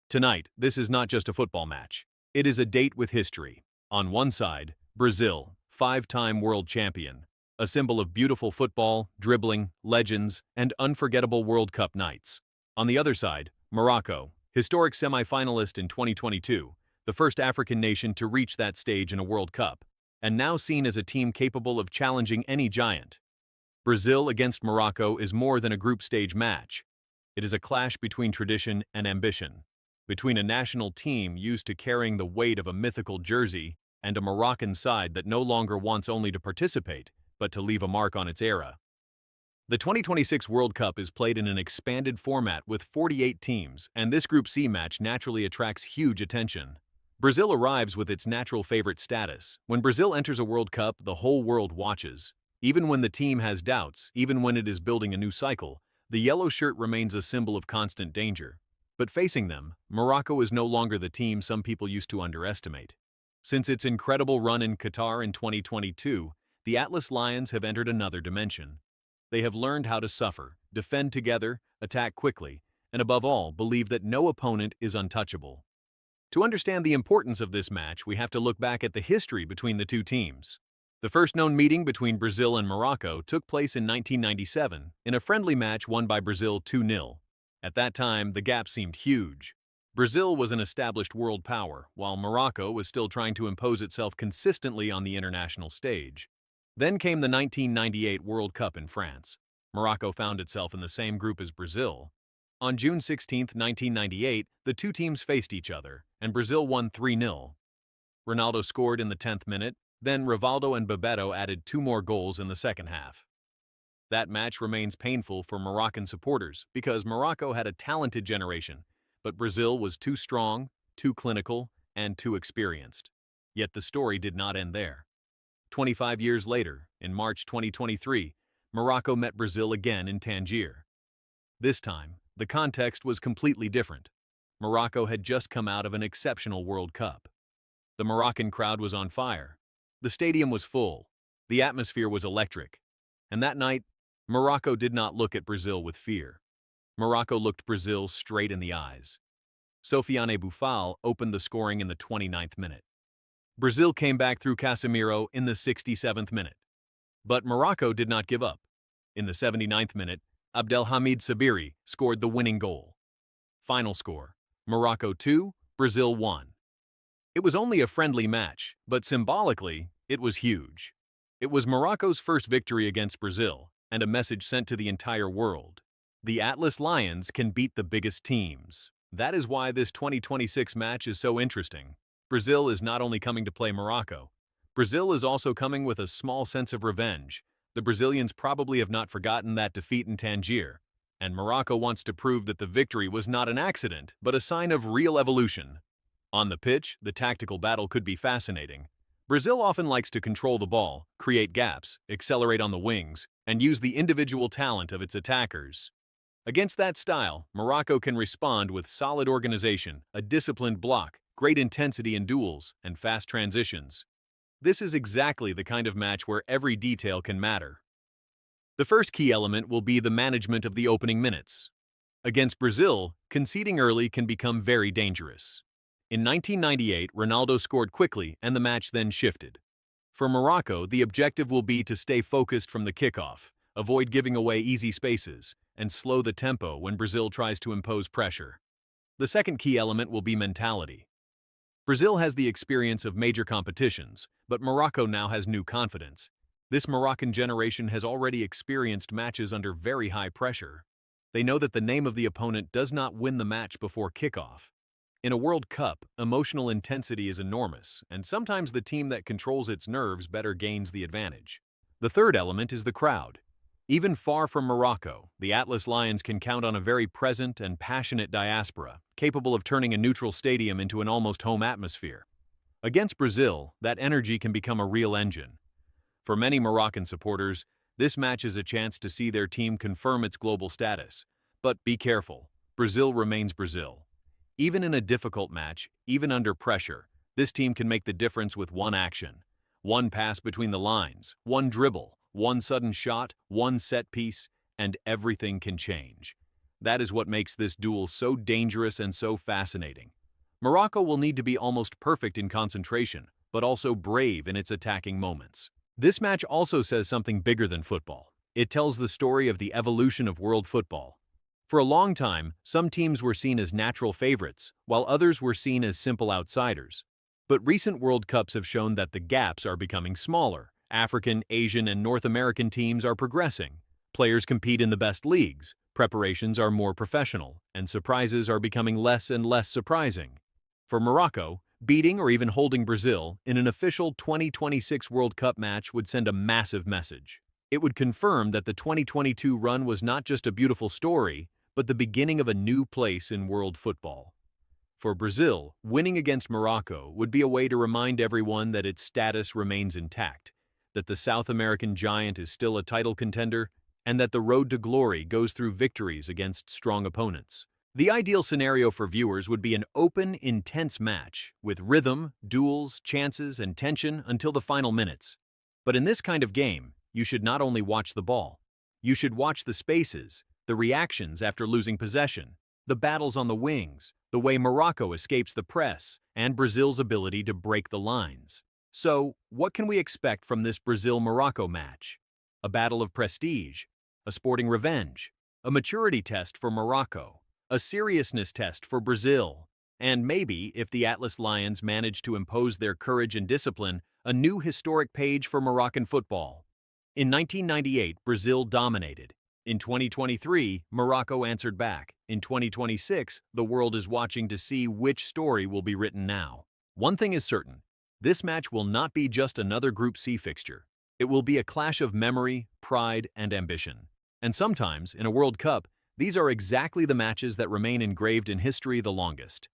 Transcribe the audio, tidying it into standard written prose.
Tonight, this is not just a football match. It is a date with history. On one side, Brazil, five-time world champion, a symbol of beautiful football, dribbling, legends, and unforgettable World Cup nights. On the other side, Morocco, historic semi-finalist in 2022, the first African nation to reach that stage in a World Cup, and now seen as a team capable of challenging any giant. Brazil against Morocco is more than a group stage match. It is a clash between tradition and ambition, between a national team used to carrying the weight of a mythical jersey and a Moroccan side that no longer wants only to participate, but to leave a mark on its era. The 2026 World Cup is played in an expanded format with 48 teams, and this Group C match naturally attracts huge attention. Brazil arrives with its natural favorite status. When Brazil enters a World Cup, the whole world watches. Even when the team has doubts, even when it is building a new cycle, the yellow shirt remains a symbol of constant danger. But facing them, Morocco is no longer the team some people used to underestimate. Since its incredible run in Qatar in 2022, the Atlas Lions have entered another dimension. They have learned how to suffer, defend together, attack quickly, and above all, believe that no opponent is untouchable. To understand the importance of this match, we have to look back at the history between the two teams. The first known meeting between Brazil and Morocco took place in 1997 in a friendly match won by Brazil 2-0. At that time, the gap seemed huge. Brazil was an established world power, while Morocco was still trying to impose itself consistently on the international stage. Then came the 1998 World Cup in France. Morocco found itself in the same group as Brazil. On June 16, 1998, the two teams faced each other, and Brazil won 3-0. Ronaldo scored in the 10th minute, then Rivaldo and Bebeto added two more goals in the second half. That match remains painful for Moroccan supporters because Morocco had a talented generation, but Brazil was too strong, too clinical, and too experienced. Yet the story did not end there. 25 years later, in March 2023, Morocco met Brazil again in Tangier. This time, the context was completely different. Morocco had just come out of an exceptional World Cup. The Moroccan crowd was on fire. The stadium was full. The atmosphere was electric. And that night, Morocco did not look at Brazil with fear. Morocco looked Brazil straight in the eyes. Sofiane Boufal opened the scoring in the 29th minute. Brazil came back through Casemiro in the 67th minute. But Morocco did not give up. In the 79th minute, Abdelhamid Sabiri scored the winning goal. Final score, Morocco 2, Brazil 1. It was only a friendly match, but symbolically, it was huge. It was Morocco's first victory against Brazil, and a message sent to the entire world. The Atlas Lions can beat the biggest teams. That is why this 2026 match is so interesting. Brazil is not only coming to play Morocco. Brazil is also coming with a small sense of revenge. The Brazilians probably have not forgotten that defeat in Tangier, and Morocco wants to prove that the victory was not an accident, but a sign of real evolution. On the pitch, the tactical battle could be fascinating. Brazil often likes to control the ball, create gaps, accelerate on the wings, and use the individual talent of its attackers. Against that style, Morocco can respond with solid organization, a disciplined block, great intensity in duels, and fast transitions. This is exactly the kind of match where every detail can matter. The first key element will be the management of the opening minutes. Against Brazil, conceding early can become very dangerous. In 1998, Ronaldo scored quickly and the match then shifted. For Morocco, the objective will be to stay focused from the kickoff, avoid giving away easy spaces, and slow the tempo when Brazil tries to impose pressure. The second key element will be mentality. Brazil has the experience of major competitions, but Morocco now has new confidence. This Moroccan generation has already experienced matches under very high pressure. They know that the name of the opponent does not win the match before kickoff. In a World Cup, emotional intensity is enormous, and sometimes the team that controls its nerves better gains the advantage. The third element is the crowd. Even far from Morocco, the Atlas Lions can count on a very present and passionate diaspora, capable of turning a neutral stadium into an almost home atmosphere. Against Brazil, that energy can become a real engine. For many Moroccan supporters, this match is a chance to see their team confirm its global status. But be careful, Brazil remains Brazil. Even in a difficult match, even under pressure, this team can make the difference with one action. One pass between the lines, one dribble, one sudden shot, one set piece, and everything can change. That is what makes this duel so dangerous and so fascinating. Morocco will need to be almost perfect in concentration, but also brave in its attacking moments. This match also says something bigger than football. It tells the story of the evolution of world football. For a long time, some teams were seen as natural favorites, while others were seen as simple outsiders. But recent World Cups have shown that the gaps are becoming smaller. African, Asian, and North American teams are progressing. Players compete in the best leagues, preparations are more professional, and surprises are becoming less and less surprising. For Morocco, beating or even holding Brazil in an official 2026 World Cup match would send a massive message. It would confirm that the 2022 run was not just a beautiful story, but the beginning of a new place in world football. For Brazil, winning against Morocco would be a way to remind everyone that its status remains intact, that the South American giant is still a title contender, and that the road to glory goes through victories against strong opponents. The ideal scenario for viewers would be an open, intense match, with rhythm, duels, chances, and tension until the final minutes. But in this kind of game, you should not only watch the ball. You should watch the spaces, the reactions after losing possession, the battles on the wings, the way Morocco escapes the press, and Brazil's ability to break the lines. So, what can we expect from this Brazil-Morocco match? A battle of prestige, a sporting revenge, a maturity test for Morocco, a seriousness test for Brazil, and maybe, if the Atlas Lions manage to impose their courage and discipline, a new historic page for Moroccan football. In 1998, Brazil dominated. In 2023, Morocco answered back. In 2026, the world is watching to see which story will be written now. One thing is certain, this match will not be just another Group C fixture. It will be a clash of memory, pride, and ambition. And sometimes, in a World Cup, these are exactly the matches that remain engraved in history the longest.